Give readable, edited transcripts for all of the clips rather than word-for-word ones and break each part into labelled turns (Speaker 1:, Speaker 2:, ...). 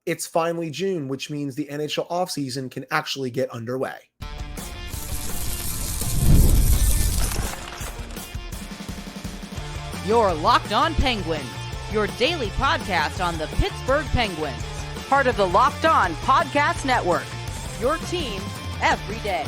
Speaker 1: It's finally June, which means the NHL offseason can actually get underway.
Speaker 2: You're Locked On Penguins, your daily podcast on the Pittsburgh Penguins, part of the Locked On Podcast Network, your team every day.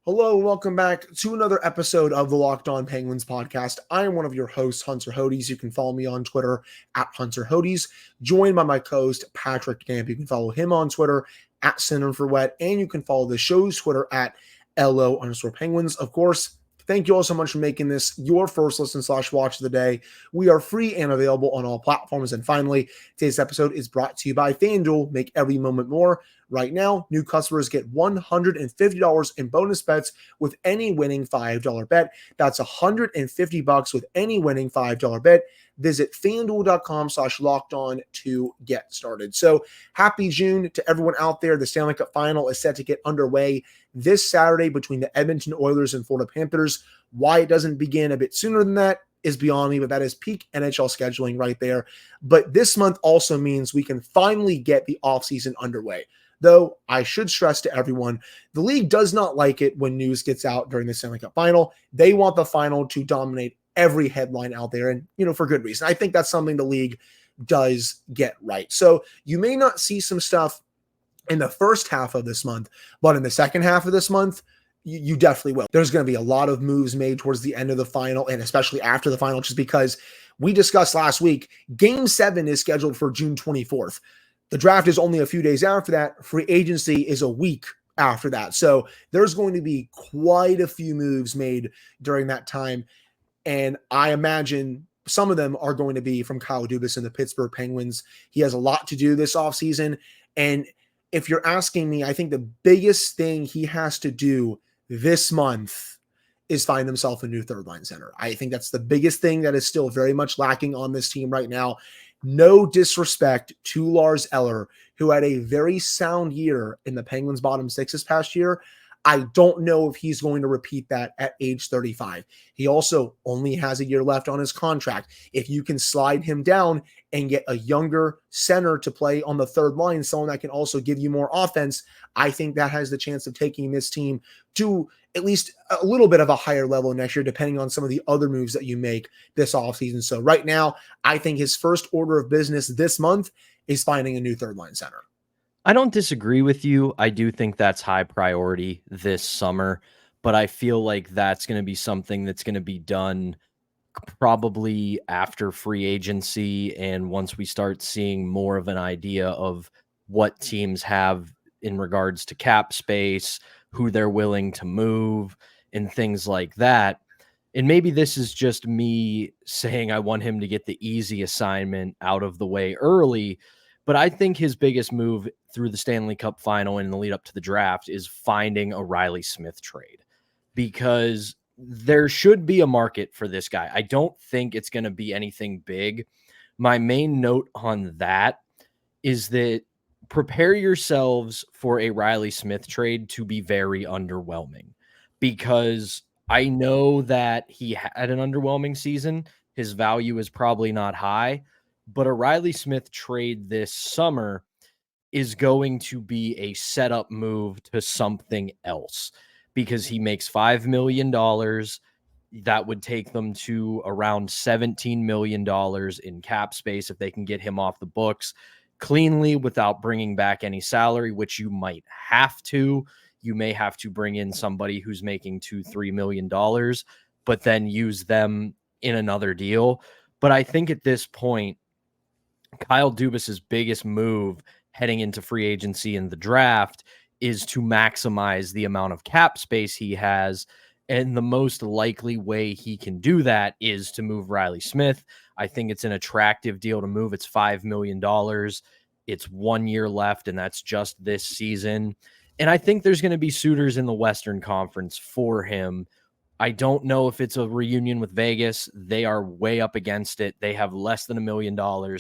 Speaker 1: Hello, welcome back to another episode of the Locked On Penguins podcast. I am one of your hosts, Hunter Hodes. You can follow me on Twitter at Hunter Hodes, joined by my co-host, Patrick Damp. You can follow him on Twitter at Center4Wet, and you can follow the show's Twitter at LO_Penguins. Of course, thank you all so much for making this your first listen/watch of the day. We are free and available on all platforms. And finally, today's episode is brought to you by FanDuel. Make every moment more. Right now, new customers get $150 in bonus bets with any winning $5 bet. That's $150 with any winning $5 bet. Visit FanDuel.com/lockedon to get started. So happy June to everyone out there. The Stanley Cup Final is set to get underway this Saturday between the Edmonton Oilers and Florida Panthers. Why it doesn't begin a bit sooner than that is beyond me, but that is peak NHL scheduling right there. But this month also means we can finally get the offseason underway. Though I should stress to everyone, the league does not like it when news gets out during the Stanley Cup Final. They want the final to dominate every headline out there, and for good reason. I think that's something the league does get right. So you may not see some stuff in the first half of this month, but in the second half of this month, you definitely will. There's going to be a lot of moves made towards the end of the final, and especially after the final, just because we discussed last week, Game 7 is scheduled for June 24th. The draft is only a few days after that. Free agency is a week after that. So there's going to be quite a few moves made during that time. And I imagine some of them are going to be from Kyle Dubas and the Pittsburgh Penguins. He has a lot to do this offseason. And if you're asking me, I think the biggest thing he has to do this month is find himself a new third line center. I think that's the biggest thing that is still very much lacking on this team right now. No disrespect to Lars Eller, who had a very sound year in the Penguins' bottom six this past year. I don't know if he's going to repeat that at age 35. He also only has a year left on his contract. If you can slide him down and get a younger center to play on the third line, someone that can also give you more offense, I think that has the chance of taking this team to at least a little bit of a higher level next year, depending on some of the other moves that you make this offseason. So right now, I think his first order of business this month is finding a new third line center.
Speaker 3: I don't disagree with you. I do think that's high priority this summer, but I feel like that's going to be something that's going to be done probably after free agency and once we start seeing more of an idea of what teams have in regards to cap space, who they're willing to move, and things like that. And maybe this is just me saying I want him to get the easy assignment out of the way early, but I think his biggest move through the Stanley Cup Final and in the lead up to the draft is finding a Riley Smith trade, because there should be a market for this guy. I don't think it's going to be anything big. My main note on that is that prepare yourselves for a Riley Smith trade to be very underwhelming, because I know that he had an underwhelming season. His value is probably not high, but a Riley Smith trade this summer is going to be a setup move to something else, because he makes $5 million. That would take them to around $17 million in cap space if they can get him off the books cleanly without bringing back any salary, which you might have to. You may have to bring in somebody who's making $2-3 million, but then use them in another deal. But I think at this point, Kyle Dubas's biggest move heading into free agency and the draft is to maximize the amount of cap space he has. And the most likely way he can do that is to move Riley Smith. I think it's an attractive deal to move. It's $5 million. It's 1 year left, and that's just this season. And I think there's going to be suitors in the Western Conference for him. I don't know if it's a reunion with Vegas. They are way up against it. They have less than $1 million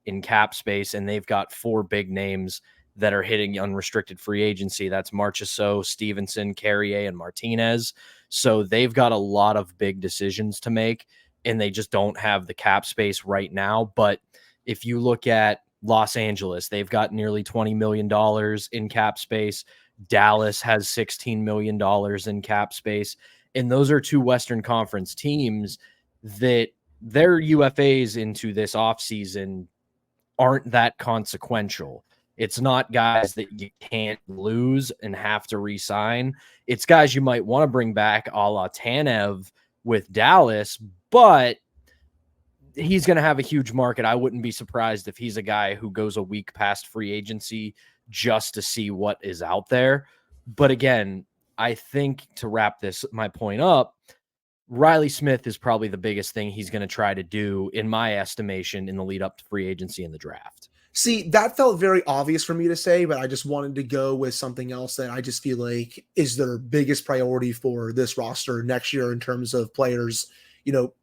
Speaker 3: in cap space, and they've got 4 big names that are hitting unrestricted free agency. That's Marchessault, Stevenson, Carrier, and Martinez. So they've got a lot of big decisions to make, and they just don't have the cap space right now. But if you look at Los Angeles, they've got nearly $20 million in cap space. Dallas has $16 million in cap space. And those are two Western Conference teams that their UFAs into this offseason aren't that consequential. It's not guys that you can't lose and have to re-sign. It's guys you might want to bring back a la Tanev with Dallas, but he's going to have a huge market. I wouldn't be surprised if he's a guy who goes a week past free agency just to see what is out there. But again, I think to wrap my point up, Riley Smith is probably the biggest thing he's going to try to do, in my estimation, in the lead up to free agency and the draft.
Speaker 1: See, that felt very obvious for me to say, but I just wanted to go with something else that I just feel like is their biggest priority for this roster next year in terms of players,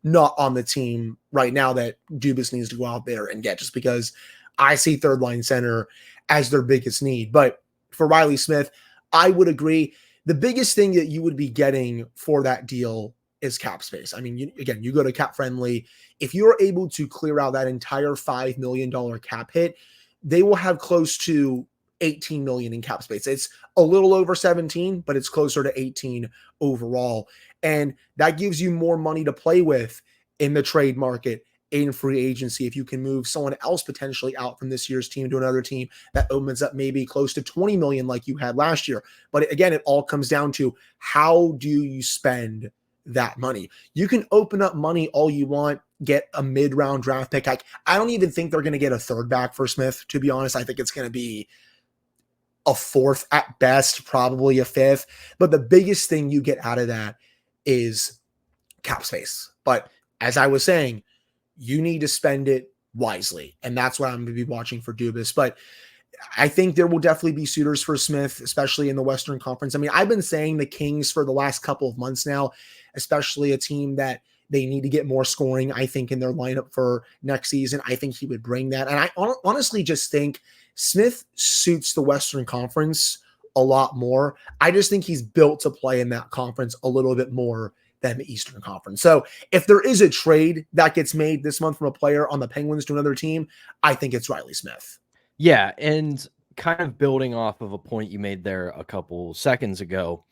Speaker 1: not on the team right now that Dubas needs to go out there and get, just because I see third line center as their biggest need. But for Riley Smith, I would agree. The biggest thing that you would be getting for that deal is cap space. I mean, you go to Cap Friendly. If you're able to clear out that entire $5 million cap hit, they will have close to $18 million in cap space. It's a little over 17, but it's closer to 18 overall. And that gives you more money to play with in the trade market, in free agency. If you can move someone else potentially out from this year's team to another team, that opens up maybe close to 20 million like you had last year. But again, it all comes down to how do you spend that money. You can open up money all you want, get a mid-round draft pick. I don't even think they're going to get a third back for Smith, to be honest. I think it's going to be a fourth at best, probably a fifth. But the biggest thing you get out of that is cap space. But as I was saying, you need to spend it wisely. And that's what I'm going to be watching for Dubas. But I think there will definitely be suitors for Smith, especially in the Western Conference. I mean, I've been saying the Kings for the last couple of months now, especially a team that they need to get more scoring, I think, in their lineup for next season. I think he would bring that. And I honestly just think Smith suits the Western Conference a lot more. I just think he's built to play in that conference a little bit more than the Eastern Conference. So if there is a trade that gets made this month from a player on the Penguins to another team, I think it's Riley Smith.
Speaker 3: Yeah, and kind of building off of a point you made there a couple seconds ago,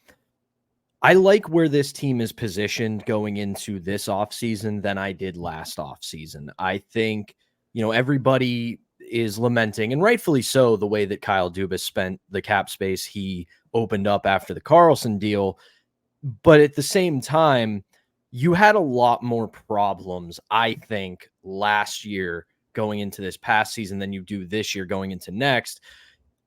Speaker 3: I like where this team is positioned going into this offseason than I did last offseason. I think, everybody is lamenting, and rightfully so, the way that Kyle Dubas spent the cap space he opened up after the Karlsson deal. But at the same time, you had a lot more problems, I think, last year going into this past season than you do this year going into next.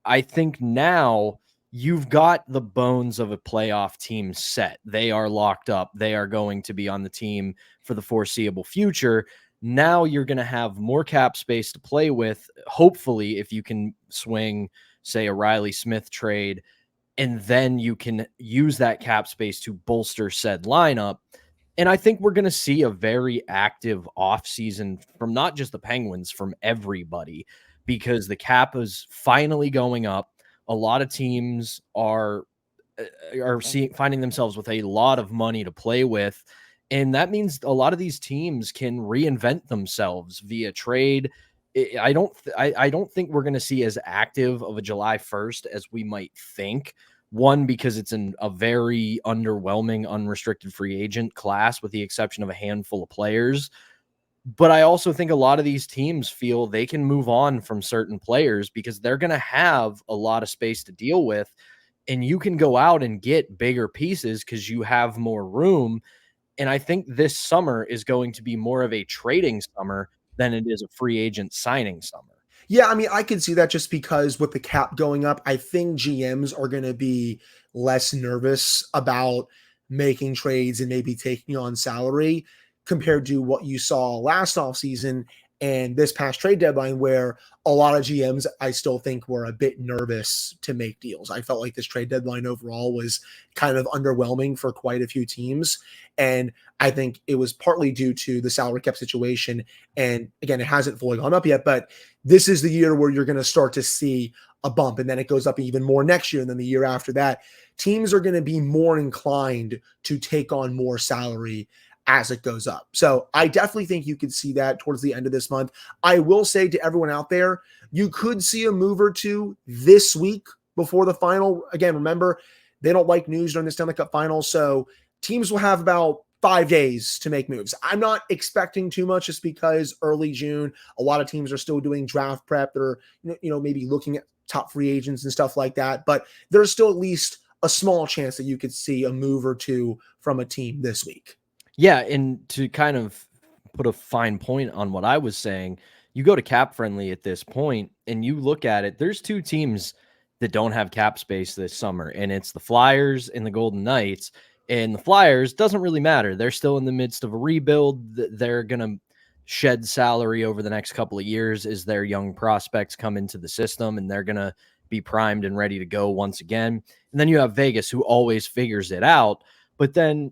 Speaker 3: I think now you've got the bones of a playoff team set. They are locked up. They are going to be on the team for the foreseeable future. Now you're going to have more cap space to play with. Hopefully, if you can swing, say, a Riley Smith trade, and then you can use that cap space to bolster said lineup. And I think we're going to see a very active offseason from not just the Penguins, from everybody, because the cap is finally going up. A lot of teams are finding themselves with a lot of money to play with. And that means a lot of these teams can reinvent themselves via trade. I don't think we're going to see as active of a July 1st as we might think. One, because it's a very underwhelming unrestricted free agent class with the exception of a handful of players. But I also think a lot of these teams feel they can move on from certain players because they're going to have a lot of space to deal with. And you can go out and get bigger pieces because you have more room. And I think this summer is going to be more of a trading summer than it is a free agent signing summer.
Speaker 1: Yeah, I mean, I could see that just because with the cap going up, I think GMs are going to be less nervous about making trades and maybe taking on salary compared to what you saw last offseason and this past trade deadline, where a lot of GMs, I still think, were a bit nervous to make deals. I felt like this trade deadline overall was kind of underwhelming for quite a few teams. And I think it was partly due to the salary cap situation. And again, it hasn't fully gone up yet, but this is the year where you're going to start to see a bump. And then it goes up even more next year. And then the year after that, teams are going to be more inclined to take on more salary as it goes up. So I definitely think you could see that towards the end of this month. I will say to everyone out there, you could see a move or two this week before the final. Again, remember, they don't like news during the Stanley Cup Final, so teams will have about 5 days to make moves. I'm not expecting too much just because early June, a lot of teams are still doing draft prep. They're, maybe looking at top free agents and stuff like that, but there's still at least a small chance that you could see a move or two from a team this week.
Speaker 3: Yeah, and to kind of put a fine point on what I was saying, you go to Cap Friendly at this point and you look at it, there's two teams that don't have cap space this summer, and it's the Flyers and the Golden Knights. And the Flyers, doesn't really matter. They're still in the midst of a rebuild. They're going to shed salary over the next couple of years as their young prospects come into the system, and they're going to be primed and ready to go once again. And then you have Vegas, who always figures it out. But then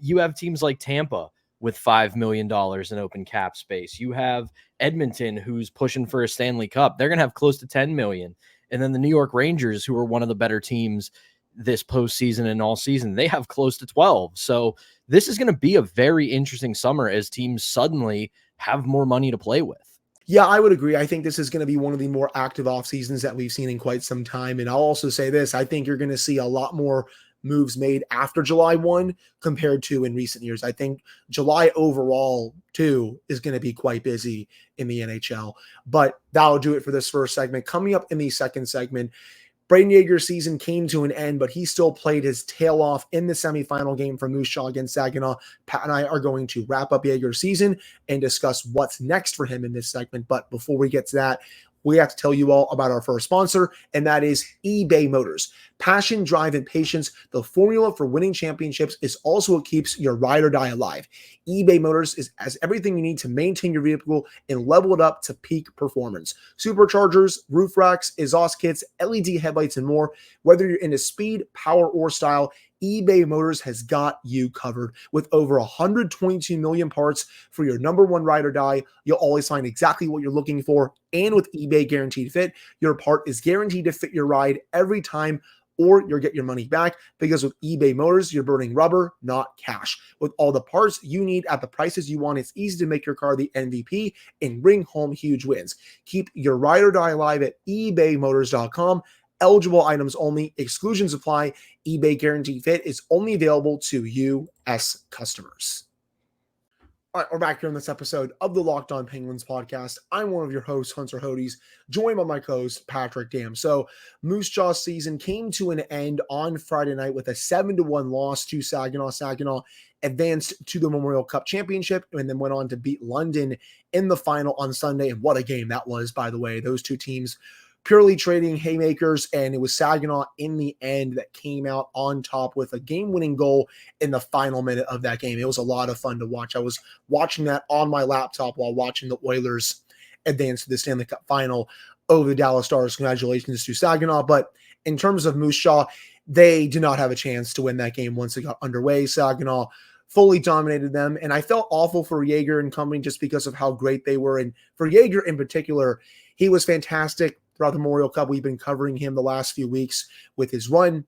Speaker 3: you have teams like Tampa with $5 million in open cap space. You have Edmonton, who's pushing for a Stanley Cup. They're going to have close to $10 million. And then the New York Rangers, who are one of the better teams this postseason and all season, they have close to 12. So this is going to be a very interesting summer as teams suddenly have more money to play with.
Speaker 1: Yeah, I would agree. I think this is going to be one of the more active off seasons that we've seen in quite some time. And I'll also say this, I think you're going to see a lot more moves made after July 1 compared to in recent years. I think July overall too is going to be quite busy in the NHL, but that'll do it for this first segment. Coming up in the second segment, Brayden Yager's season came to an end, but he still played his tail off in the semifinal game for Moose Jaw against Saginaw. Pat and I are going to wrap up Yager's season and discuss what's next for him in this segment. But before we get to that, we have to tell you all about our first sponsor, and that is eBay Motors. Passion, drive, and patience, the formula for winning championships, is also what keeps your ride or die alive. eBay Motors has everything you need to maintain your vehicle and level it up to peak performance. Superchargers, roof racks, exhaust kits, LED headlights, and more. Whether you're into speed, power, or style, eBay Motors has got you covered. With over 122 million parts for your number one ride or die, you'll always find exactly what you're looking for. And with eBay Guaranteed Fit, your part is guaranteed to fit your ride every time, or you'll get your money back, because with eBay Motors, you're burning rubber, not cash. With all the parts you need at the prices you want, it's easy to make your car the MVP and bring home huge wins. Keep your ride or die alive at ebaymotors.com. Eligible items only. Exclusions apply. eBay Guaranteed Fit is only available to U.S. customers. All right, we're back here on this episode of the Locked On Penguins podcast. I'm one of your hosts, Hunter Hodes, joined by my co-host, Patrick Dam. So Moose Jaw season came to an end on Friday night with a 7-1 loss to Saginaw. Saginaw advanced to the Memorial Cup Championship and then went on to beat London in the final on Sunday. And what a game that was, by the way. Those two teams purely trading haymakers, and it was Saginaw in the end that came out on top with a game-winning goal in the final minute of that game. It was a lot of fun to watch. I was watching that on my laptop while watching the Oilers advance to the Stanley Cup Final over the Dallas Stars. Congratulations to Saginaw. But in terms of Moose Jaw, they did not have a chance to win that game once it got underway. Saginaw fully dominated them, and I felt awful for Yager and company just because of how great they were. And for Yager in particular, he was fantastic throughout the Memorial Cup. We've been covering him the last few weeks with his run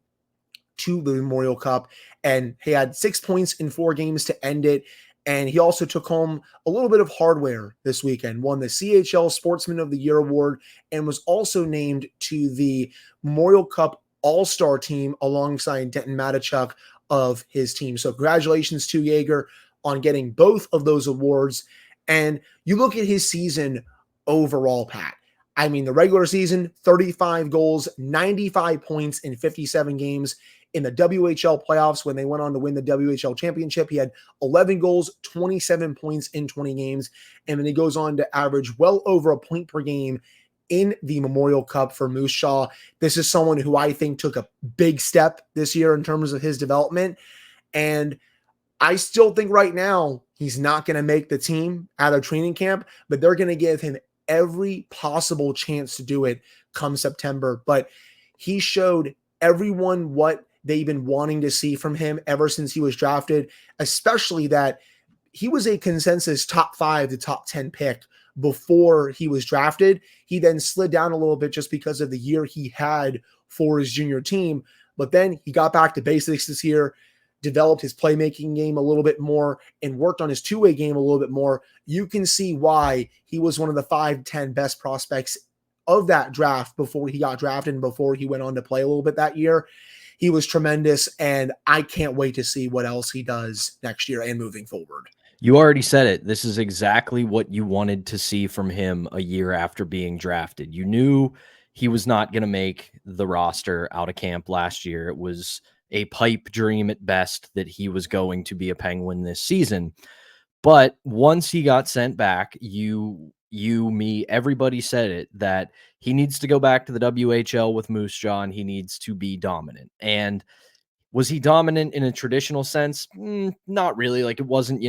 Speaker 1: to the Memorial Cup, and he had 6 points in 4 games to end it. And he also took home a little bit of hardware this weekend, won the CHL Sportsman of the Year award, and was also named to the Memorial Cup All-Star team alongside Denton Matichuk of his team. So congratulations to Yager on getting both of those awards. And you look at his season overall, Pat. I mean, the regular season, 35 goals, 95 points in 57 games. In the WHL playoffs, when they went on to win the WHL championship, he had 11 goals, 27 points in 20 games. And then he goes on to average well over a point per game in the Memorial Cup for Moose Jaw. This is someone who I think took a big step this year in terms of his development. And I still think right now he's not going to make the team out of training camp, but they're going to give him every possible chance to do it come September. But he showed everyone what they've been wanting to see from him ever since he was drafted, especially that he was a consensus top 5 to top 10 pick before he was drafted. He then slid down a little bit just because of the year he had for his junior team. But then he got back to basics this year, developed his playmaking game a little bit more and worked on his two-way game a little bit more, you can see why he was one of the 5-10 best prospects of that draft before he got drafted and before he went on to play a little bit that year. He was tremendous, and I can't wait to see what else he does next year and moving forward.
Speaker 3: You already said it. This is exactly what you wanted to see from him a year after being drafted. You knew he was not going to make the roster out of camp last year. It was a pipe dream at best that he was going to be a Penguin this season. But once he got sent back, me, everybody said it, that he needs to go back to the WHL with Moose Jaw and he needs to be dominant. And was he dominant in a traditional sense? Not really. Like, it wasn't,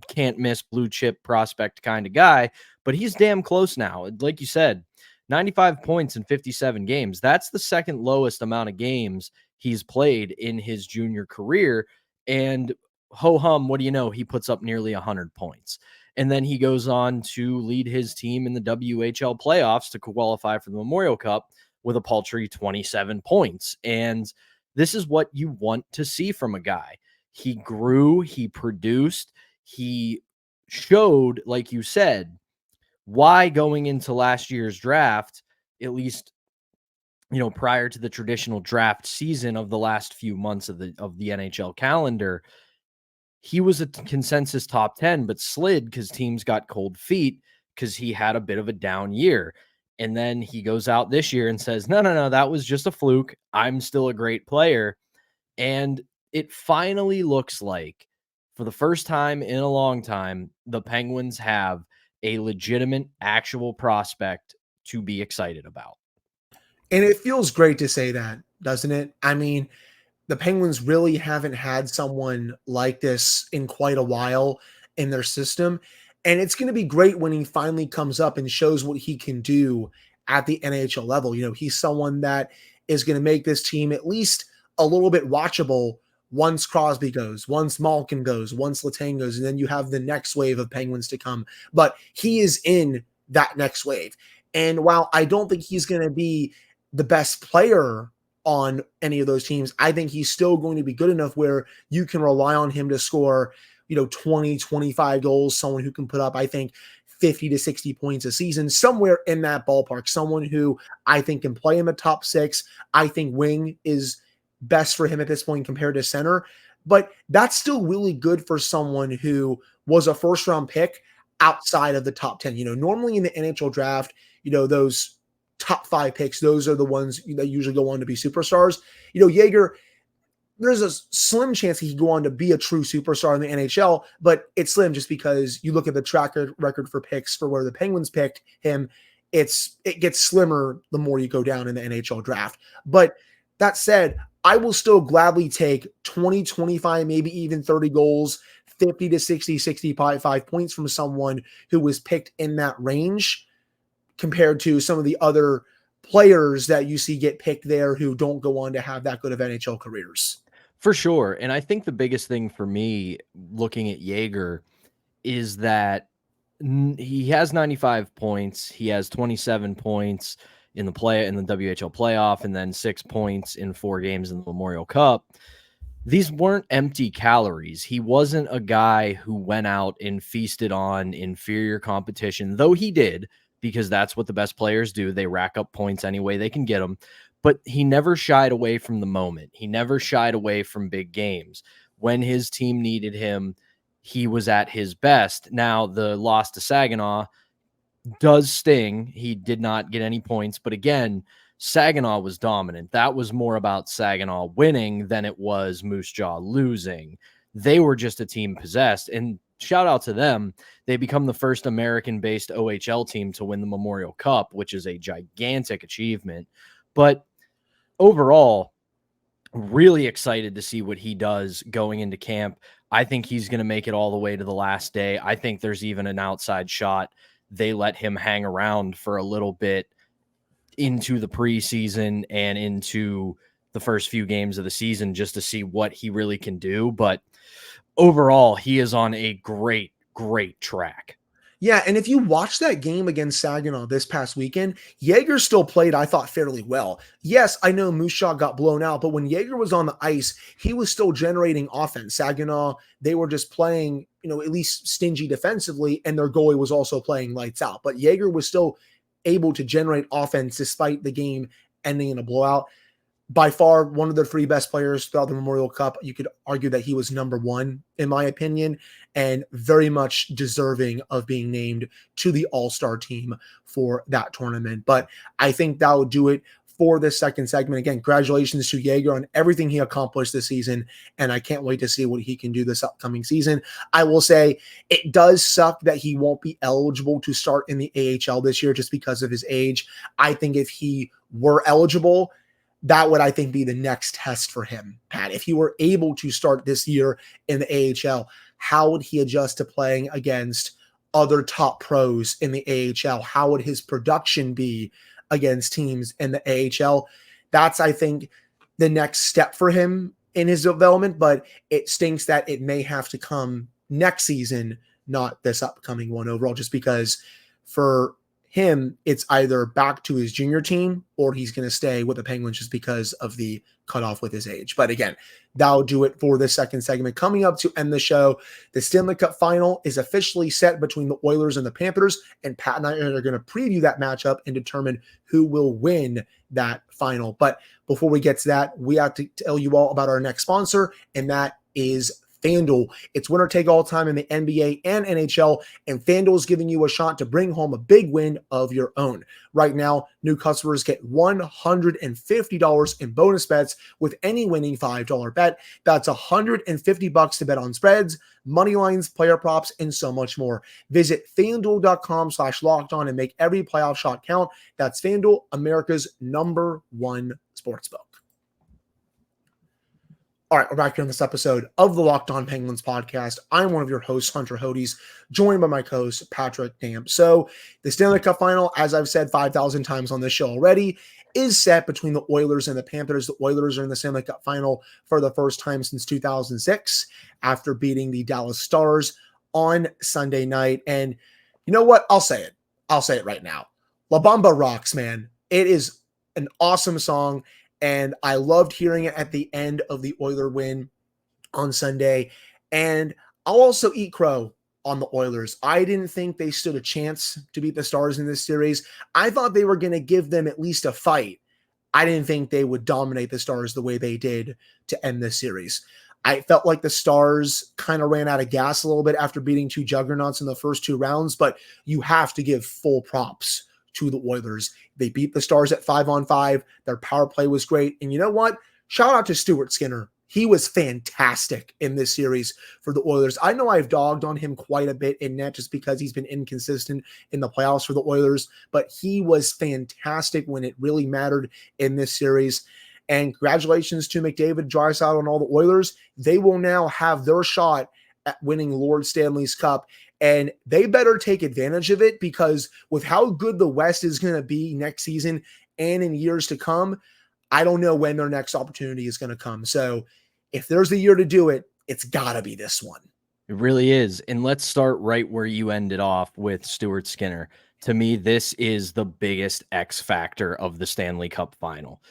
Speaker 3: can't miss blue chip prospect kind of guy, but he's damn close now. Like you said, 95 points in 57 games. That's the second lowest amount of games he's played in his junior career. And ho-hum, what do you know? He puts up nearly 100 points. And then he goes on to lead his team in the WHL playoffs to qualify for the Memorial Cup with a paltry 27 points. And this is what you want to see from a guy. He grew, he produced, he showed, like you said, why going into last year's draft, at least, prior to the traditional draft season of the last few months of the NHL calendar, he was a consensus top 10, but slid because teams got cold feet because he had a bit of a down year. And then he goes out this year and says, no, that was just a fluke. I'm still a great player. And it finally looks like, for the first time in a long time, the Penguins have a legitimate, actual prospect to be excited about.
Speaker 1: And it feels great to say that, doesn't it? I mean, the Penguins really haven't had someone like this in quite a while in their system. And it's going to be great when he finally comes up and shows what he can do at the NHL level. He's someone that is going to make this team at least a little bit watchable once Crosby goes, once Malkin goes, once Letang goes, and then you have the next wave of Penguins to come. But he is in that next wave. And while I don't think he's going to be the best player on any of those teams, I think he's still going to be good enough where you can rely on him to score, 20, 25 goals, someone who can put up, I think, 50 to 60 points a season, somewhere in that ballpark, someone who I think can play him at top 6. I think wing is best for him at this point compared to center, but that's still really good for someone who was a first round pick outside of the top 10. Normally in the NHL draft, those top 5 picks, those are the ones that usually go on to be superstars. Yager, there's a slim chance he could go on to be a true superstar in the NHL, but it's slim just because you look at the track record for picks for where the Penguins picked him. It gets slimmer the more you go down in the NHL draft. But that said, I will still gladly take 20, 25, maybe even 30 goals, 50 to 60, 65 points from someone who was picked in that range compared to some of the other players that you see get picked there who don't go on to have that good of NHL careers.
Speaker 3: For sure. And I think the biggest thing for me looking at Yager is that he has 95 points. He has 27 points in the WHL playoff, and then 6 points in 4 games in the Memorial Cup. These weren't empty calories. He wasn't a guy who went out and feasted on inferior competition, though he did, because that's what the best players do. They rack up points any way they can get them. But he never shied away from the moment. He never shied away from big games. When his team needed him, he was at his best. Now, the loss to Saginaw does sting. He did not get any points. But again, Saginaw was dominant. That was more about Saginaw winning than it was Moose Jaw losing. They were just a team possessed. And shout out to them. They become the first American-based OHL team to win the Memorial Cup, which is a gigantic achievement. But overall, really excited to see what he does going into camp. I think he's going to make it all the way to the last day. I think there's even an outside shot they let him hang around for a little bit into the preseason and into the first few games of the season just to see what he really can do. But overall, he is on a great track.
Speaker 1: Yeah, and if you watch that game against Saginaw this past weekend, Jaeger still played, I thought, fairly well. Yes, I know Moose Jaw got blown out, but when Jaeger was on the ice, he was still generating offense. Saginaw, they were just playing, at least stingy defensively, and their goalie was also playing lights out. But Jaeger was still able to generate offense despite the game ending in a blowout. By far one of the three best players throughout the Memorial Cup. You could argue that he was number one, in my opinion, and very much deserving of being named to the All-Star team for that tournament. But I think that will do it for this second segment. Again, congratulations to Jaeger on everything he accomplished this season, and I can't wait to see what he can do this upcoming season. I will say it does suck that he won't be eligible to start in the AHL this year just because of his age. I think if he were eligible, that would, I think, be the next test for him, Pat. If he were able to start this year in the AHL, how would he adjust to playing against other top pros in the AHL? How would his production be against teams in the AHL? That's, I think, the next step for him in his development, but it stinks that it may have to come next season, not this upcoming one overall, just because for him, it's either back to his junior team or he's going to stay with the Penguins just because of the cutoff with his age. But again, that'll do it for the second segment. Coming up to end the show, the Stanley Cup Final is officially set between the Oilers and the Panthers, and Pat and I are going to preview that matchup and determine who will win that final. But before we get to that, we have to tell you all about our next sponsor, and that is FanDuel. It's winner take all time in the NBA and NHL, and FanDuel is giving you a shot to bring home a big win of your own. Right now, new customers get $150 in bonus bets with any winning $5 bet. That's $150 to bet on spreads, money lines, player props, and so much more. Visit FanDuel.com/lockedon and make every playoff shot count. That's FanDuel, America's #1 sportsbook. All right, we're back here on this episode of the Locked On Penguins podcast. I'm one of your hosts, Hunter Hodes, joined by my co-host, Patrick Damp. So the Stanley Cup Final, as I've said 5,000 times on this show already, is set between the Oilers and the Panthers. The Oilers are in the Stanley Cup Final for the first time since 2006 after beating the Dallas Stars on Sunday night. And you know what? I'll say it. I'll say it right now. La Bamba rocks, man. It is an awesome song. And I loved hearing it at the end of the Oiler win on Sunday. And I'll also eat crow on the Oilers. I didn't think they stood a chance to beat the Stars in this series. I thought they were going to give them at least a fight. I didn't think they would dominate the Stars the way they did to end this series. I felt like the Stars kind of ran out of gas a little bit after beating two juggernauts in the first two rounds, but you have to give full props to the Oilers. They beat the Stars at 5-on-5. Their power play was great. And you know what? Shout out to Stuart Skinner. He was fantastic in this series for the Oilers. I know I've dogged on him quite a bit in net just because he's been inconsistent in the playoffs for the Oilers, but he was fantastic when it really mattered in this series. And congratulations to McDavid, Draisaitl, and all the Oilers. They will now have their shot at winning Lord Stanley's Cup. And they better take advantage of it because with how good the West is going to be next season and in years to come, I don't know when their next opportunity is going to come. So if there's a year to do it, it's got to be this one.
Speaker 3: It really is. And let's start right where you ended off with Stuart Skinner. To me, this is the biggest X factor of the Stanley Cup Final.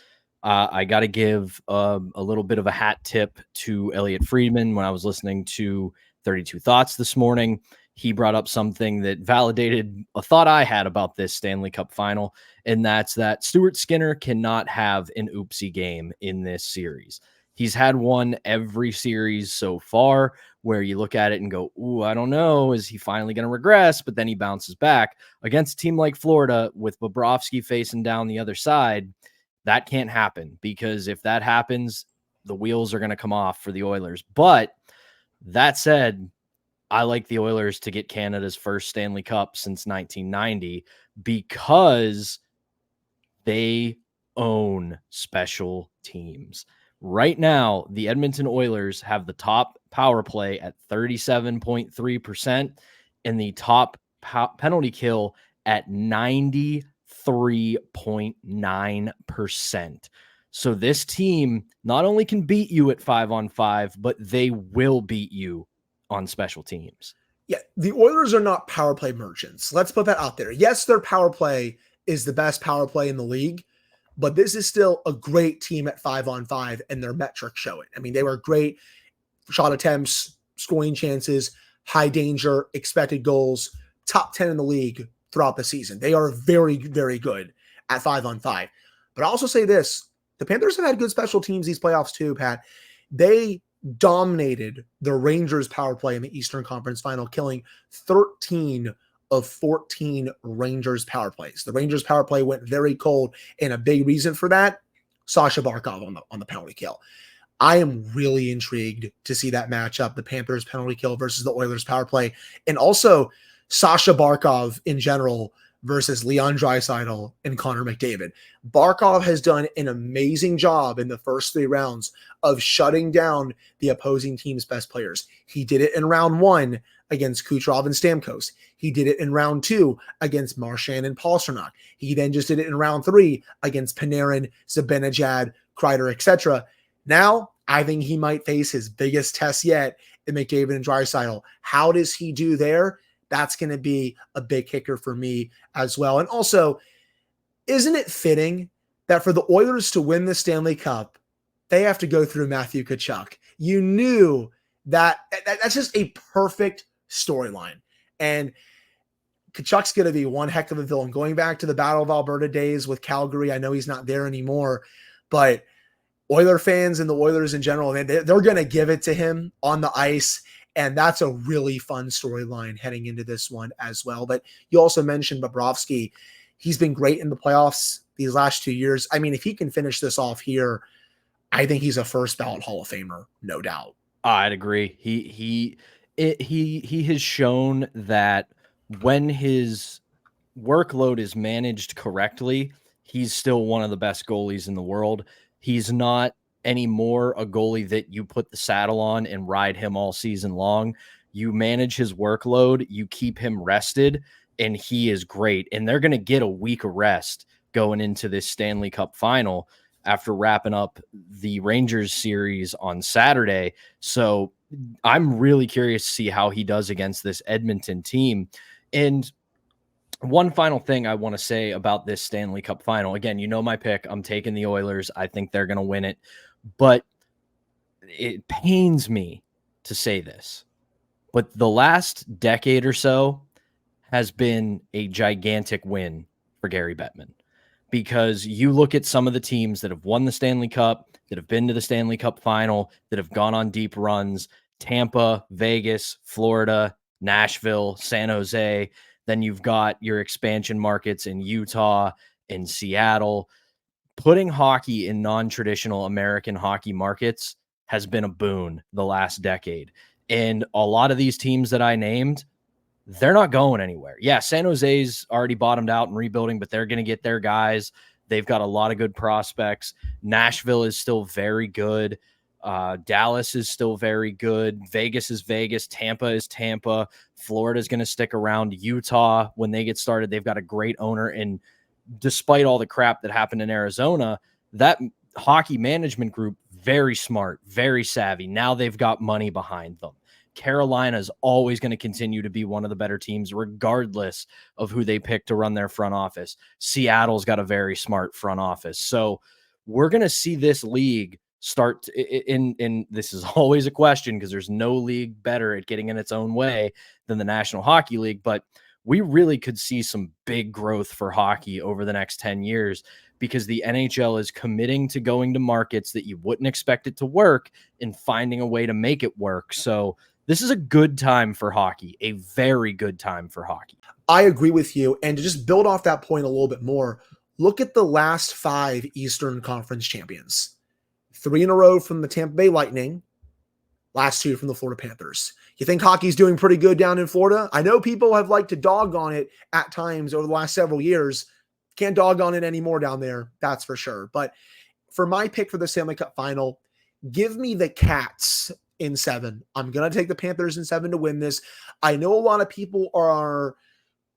Speaker 3: I got to give a little bit of a hat tip to Elliot Friedman when I was listening to 32 Thoughts this morning. He brought up something that validated a thought I had about this Stanley Cup Final, and that's that Stuart Skinner cannot have an oopsie game in this series. He's had one every series so far where you look at it and go, ooh, I don't know, is he finally going to regress? But then he bounces back. Against a team like Florida with Bobrovsky facing down the other side, that can't happen, because if that happens, the wheels are going to come off for the Oilers. But that said, I like the Oilers to get Canada's first Stanley Cup since 1990 because they own special teams. Right now, the Edmonton Oilers have the top power play at 37.3% and the top penalty kill at 93.9%. So this team not only can beat you at 5-on-5, but they will beat you on special teams.
Speaker 1: Yeah, the Oilers are not power play merchants. Let's put that out there. Yes, their power play is the best power play in the league, but this is still a great team at 5-on-5, and their metrics show it. I mean, they were great shot attempts, scoring chances, high danger, expected goals, top 10 in the league throughout the season. They are very, very good at 5-on-5. But I'll also say this, the Panthers have had good special teams these playoffs too, Pat. They dominated the Rangers power play in the Eastern Conference Final, killing 13 of 14 Rangers power plays. The Rangers power play went very cold, and a big reason for that, Sasha Barkov on the penalty kill. I am really intrigued to see that matchup, the Panthers penalty kill versus the Oilers power play, and also Sasha Barkov in general versus Leon Draisaitl and Connor McDavid. Barkov has done an amazing job in the first 3 rounds of shutting down the opposing team's best players. He did it in round 1 against Kucherov and Stamkos. He did it in round 2 against Marchand and Pasternak. He then just did it in round 3 against Panarin, Zibanejad, Kreider, etc. Now, I think he might face his biggest test yet in McDavid and Draisaitl. How does he do there? That's going to be a big kicker for me as well. And also, isn't it fitting that for the Oilers to win the Stanley Cup, they have to go through Matthew Tkachuk? You knew that's just a perfect storyline. And Tkachuk's going to be one heck of a villain. Going back to the Battle of Alberta days with Calgary, I know he's not there anymore, but Oiler fans and the Oilers in general, they're going to give it to him on the ice. And that's a really fun storyline heading into this one as well. But you also mentioned Bobrovsky. He's been great in the playoffs these last 2 years. I mean, if he can finish this off here, I think he's a first ballot Hall of Famer, no doubt.
Speaker 3: I'd agree. He has shown that when his workload is managed correctly, he's still one of the best goalies in the world. He's not anymore a goalie that you put the saddle on and ride him all season long. You manage his workload, you keep him rested, and he is great. And they're going to get a week of rest going into this Stanley Cup Final after wrapping up the Rangers series on Saturday. So I'm really curious to see how he does against this Edmonton team. And one final thing I want to say about this Stanley Cup Final. Again, you know my pick. I'm taking the Oilers. I think they're going to win it. But it pains me to say this, but the last decade or so has been a gigantic win for Gary Bettman, because you look at some of the teams that have won the Stanley Cup, that have been to the Stanley Cup Final, that have gone on deep runs: Tampa, Vegas, Florida, Nashville, San Jose. Then you've got your expansion markets in Utah and Seattle. Putting hockey in non-traditional American hockey markets has been a boon the last decade. And a lot of these teams that I named, they're not going anywhere. Yeah, San Jose's already bottomed out and rebuilding, but they're going to get their guys. They've got a lot of good prospects. Nashville is still very good. Dallas is still very good. Vegas is Vegas. Tampa is Tampa. Florida is going to stick around. Utah, when they get started, they've got a great owner. And despite all the crap that happened in Arizona, that hockey management group, very smart, very savvy. Now they've got money behind them. Carolina is always going to continue to be one of the better teams, regardless of who they pick to run their front office. Seattle's got a very smart front office. So we're going to see this league start in this is always a question, because there's no league better at getting in its own way than the National Hockey League. But we really could see some big growth for hockey over the next 10 years, because the NHL is committing to going to markets that you wouldn't expect it to work and finding a way to make it work. So this is a good time for hockey, a very good time for hockey.
Speaker 1: I agree with you. And to just build off that point a little bit more, look at the last 5 Eastern Conference champions. 3 in a row from the Tampa Bay Lightning, last 2 from the Florida Panthers. You think hockey's doing pretty good down in Florida? I know people have liked to dog on it at times over the last several years. Can't dog on it anymore down there, that's for sure. But for my pick for the Stanley Cup Final, give me the Cats in 7. I'm going to take the Panthers in 7 to win this. I know a lot of people are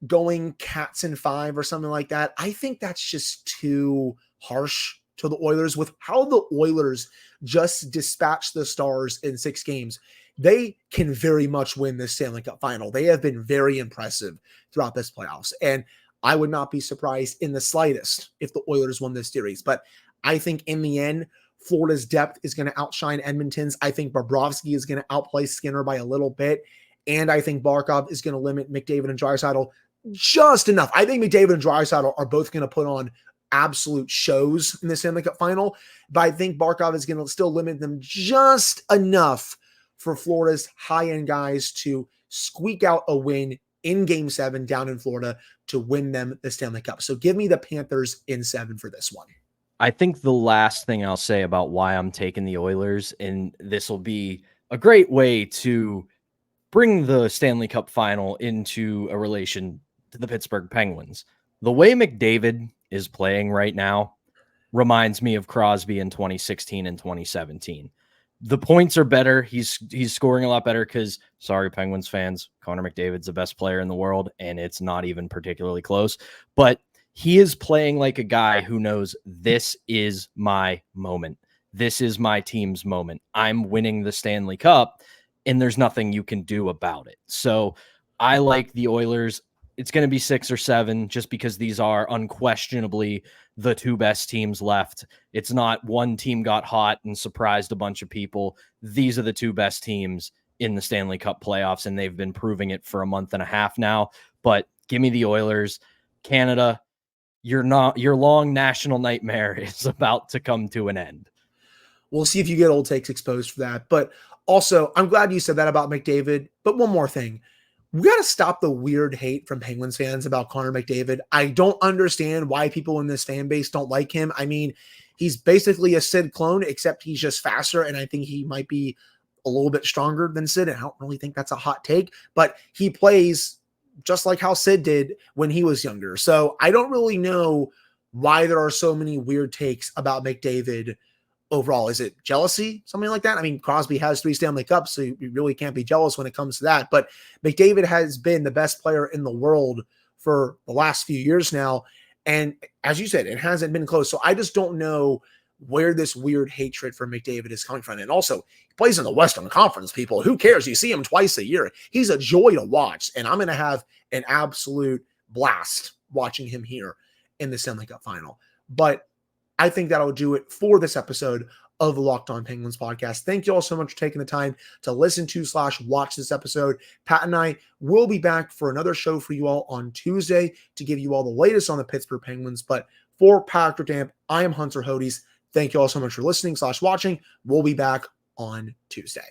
Speaker 1: going Cats in 5 or something like that. I think that's just too harsh to the Oilers with how the Oilers just dispatched the Stars in 6 games. they can very much win this Stanley Cup Final. They have been very impressive throughout this playoffs. And I would not be surprised in the slightest if the Oilers won this series. But I think in the end, Florida's depth is going to outshine Edmonton's. I think Bobrovsky is going to outplay Skinner by a little bit. And I think Barkov is going to limit McDavid and Draisaitl just enough. I think McDavid and Draisaitl are both going to put on absolute shows in the Stanley Cup Final. But I think Barkov is going to still limit them just enough for Florida's high-end guys to squeak out a win in Game 7 down in Florida to win them the Stanley Cup. So give me the Panthers in 7 for this one.
Speaker 3: I think the last thing I'll say about why I'm taking the Oilers, and this will be a great way to bring the Stanley Cup Final into a relation to the Pittsburgh Penguins. The way McDavid is playing right now reminds me of Crosby in 2016 and 2017. The points are better. He's scoring a lot better because, sorry, Penguins fans, Connor McDavid's the best player in the world, and it's not even particularly close. But he is playing like a guy who knows this is my moment. This is my team's moment. I'm winning the Stanley Cup, and there's nothing you can do about it. So I like the Oilers. It's going to be 6 or 7 just because these are unquestionably the two best teams left. It's not one team got hot and surprised a bunch of people. These are the two best teams in the Stanley Cup playoffs, and they've been proving it for a month and a half now. But give me the Oilers. Canada, your long national nightmare is about to come to an end.
Speaker 1: We'll see if you get old takes exposed for that. But also, I'm glad you said that about McDavid. But one more thing. We got to stop the weird hate from Penguins fans about Connor McDavid. I don't understand why people in this fan base don't like him. I mean, he's basically a Sid clone, except he's just faster, and I think he might be a little bit stronger than Sid. And I don't really think that's a hot take, but he plays just like how Sid did when he was younger. So I don't really know why there are so many weird takes about McDavid overall. Is it jealousy? Something like that? I mean, Crosby has 3 Stanley Cups, so you really can't be jealous when it comes to that. But McDavid has been the best player in the world for the last few years now. And as you said, it hasn't been close. So I just don't know where this weird hatred for McDavid is coming from. And also, he plays in the Western Conference, people. Who cares? You see him twice a year. He's a joy to watch. And I'm going to have an absolute blast watching him here in the Stanley Cup Final. But I think that'll do it for this episode of the Locked On Penguins podcast. Thank you all so much for taking the time to listen to / watch this episode. Pat and I will be back for another show for you all on Tuesday to give you all the latest on the Pittsburgh Penguins. But for Patrick Damp, I am Hunter Hodes. Thank you all so much for listening / watching. We'll be back on Tuesday.